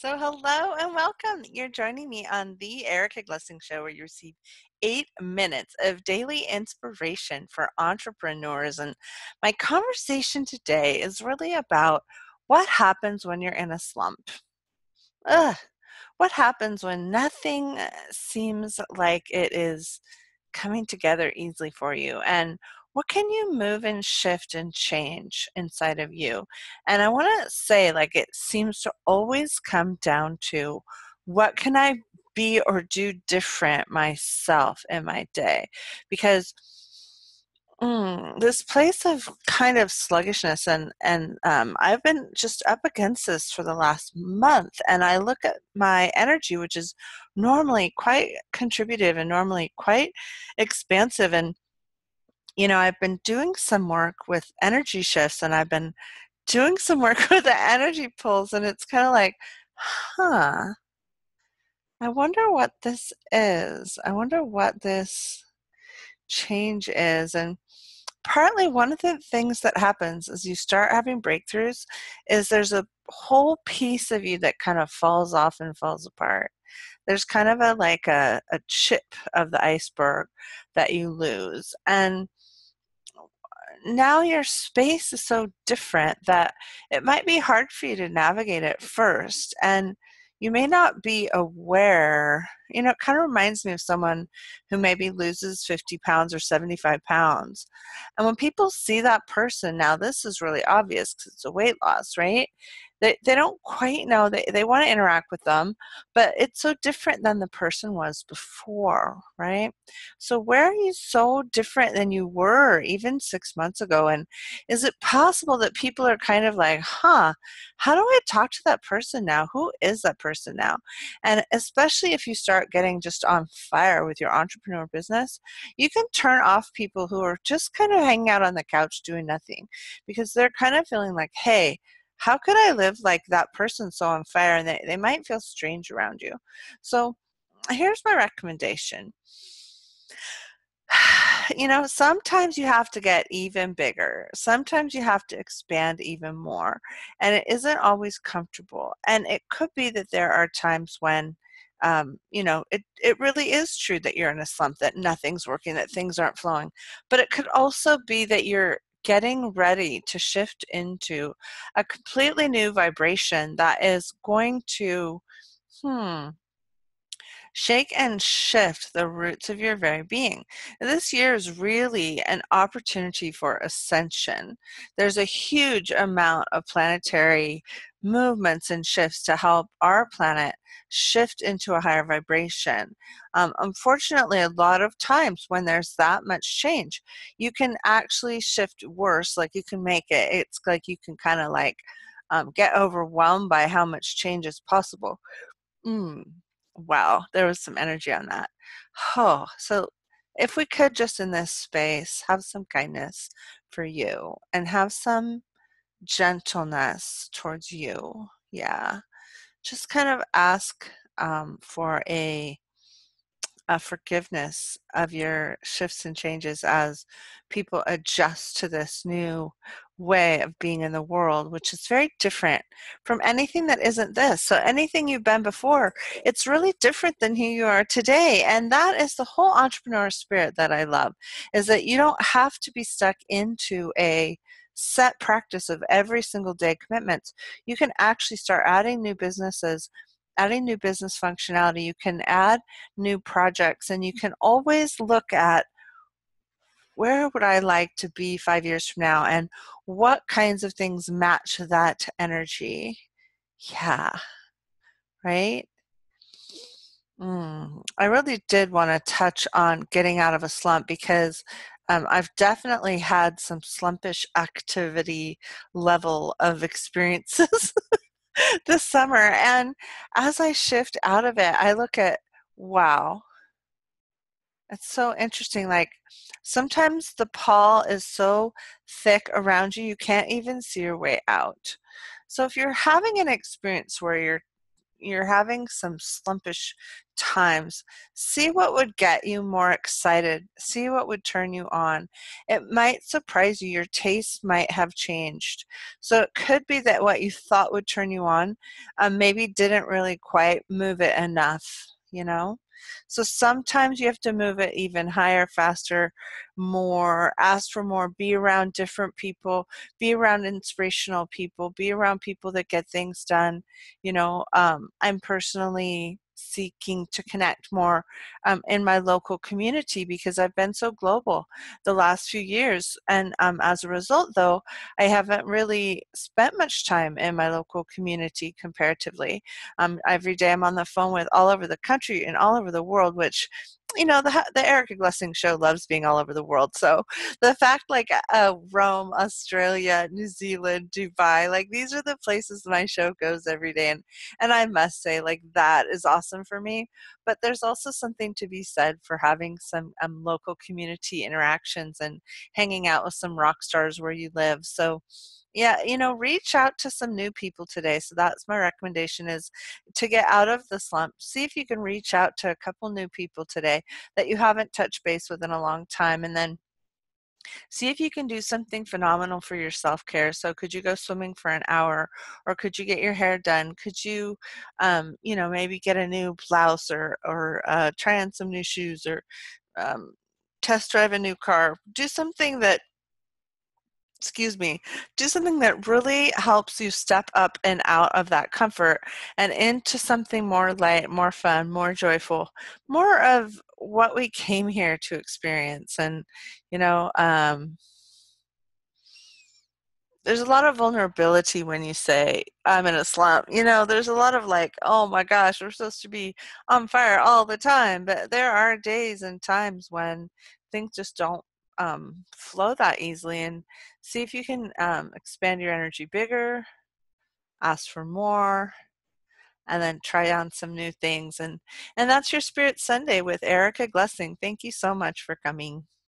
So, hello and welcome. You're joining me on the Erica Glessing Show, where you receive 8 minutes of daily inspiration for entrepreneurs. And my conversation today is really about what happens when you're in a slump. Ugh, what happens when nothing seems like it is coming together easily for you? And what can you move and shift and change inside of you? And I want to say, like, it seems to always come down to what can I be or do different myself in my day? Because this place of kind of sluggishness and I've been just up against this for the last month, and I look at my energy, which is normally quite contributive and normally quite expansive. And I've been doing some work with energy shifts, and I've been doing some work with the energy pulls, and it's kind of like, huh, I wonder what this is. I wonder what this change is. And partly one of the things that happens as you start having breakthroughs is there's a whole piece of you that kind of falls off and falls apart. There's kind of a chip of the iceberg that you lose. And now your space is so different that it might be hard for you to navigate at first. And you may not be aware. It kind of reminds me of someone who maybe loses 50 pounds or 75 pounds. And when people see that person, now this is really obvious because it's a weight loss, right? They don't quite know. They want to interact with them, but it's so different than the person was before, right? So where are you so different than you were even 6 months ago? And is it possible that people are kind of like, huh, how do I talk to that person now? Who is that person now? And especially if you start getting just on fire with your entrepreneur business, you can turn off people who are just kind of hanging out on the couch doing nothing, because they're kind of feeling like, hey, how could I live like that person so on fire? And they might feel strange around you. So here's my recommendation. Sometimes you have to get even bigger. Sometimes you have to expand even more. And it isn't always comfortable. And it could be that there are times when, it really is true that you're in a slump, that nothing's working, that things aren't flowing. But it could also be that you're getting ready to shift into a completely new vibration that is going to, shake and shift the roots of your very being. This year is really an opportunity for ascension. There's a huge amount of planetary movements and shifts to help our planet shift into a higher vibration. Unfortunately, a lot of times when there's that much change, you can actually shift worse. Like, you can make it's like you can kind of get overwhelmed by how much change is possible. Mm. Wow, there was some energy on that. Oh, so if we could just in this space have some kindness for you and have some gentleness towards you. Yeah. Just kind of ask for a forgiveness of your shifts and changes as people adjust to this new way of being in the world, which is very different from anything that isn't this. So anything you've been before, it's really different than who you are today. And that is the whole entrepreneur spirit that I love, is that you don't have to be stuck into a set practice of every single day commitments. You can actually start adding new businesses, adding new business functionality. You can add new projects, and you can always look at, where would I like to be 5 years from now, and what kinds of things match that energy. Yeah, right? I really did want to touch on getting out of a slump, because I've definitely had some slumpish activity level of experiences this summer. And as I shift out of it, I look at, wow, it's so interesting. Like, sometimes the pall is so thick around you, you can't even see your way out. So if you're having an experience where you're having some slumpish times, see what would get you more excited. See what would turn you on. It might surprise you. Your taste might have changed. So it could be that what you thought would turn you on maybe didn't really quite move it enough, you know? So sometimes you have to move it even higher, faster, more, ask for more, be around different people, be around inspirational people, be around people that get things done. I'm personally seeking to connect more in my local community because I've been so global the last few years. And as a result, though, I haven't really spent much time in my local community comparatively. Every day I'm on the phone with all over the country and all over the world, which the Erica Glessing Show loves being all over the world. So the fact, like, Rome, Australia, New Zealand, Dubai, like, these are the places my show goes every day, and I must say, like, that is awesome for me. But there's also something to be said for having some local community interactions and hanging out with some rock stars where you live. So yeah, reach out to some new people today. So that's my recommendation, is to get out of the slump. See if you can reach out to a couple new people today that you haven't touched base with in a long time, and then see if you can do something phenomenal for your self-care. So could you go swimming for an hour, or could you get your hair done? Could you, maybe get a new blouse, or try on some new shoes, or um, test drive a new car? Do something that, excuse me, do something that really helps you step up and out of that comfort and into something more light, more fun, more joyful, more of what we came here to experience. And, you know, um, there's a lot of vulnerability when you say, I'm in a slump. There's a lot of, like, oh my gosh, we're supposed to be on fire all the time. But there are days and times when things just don't flow that easily. And see if you can expand your energy bigger, ask for more, and then try on some new things. And that's your Spirit Sunday with Erica Glessing. Thank you so much for coming.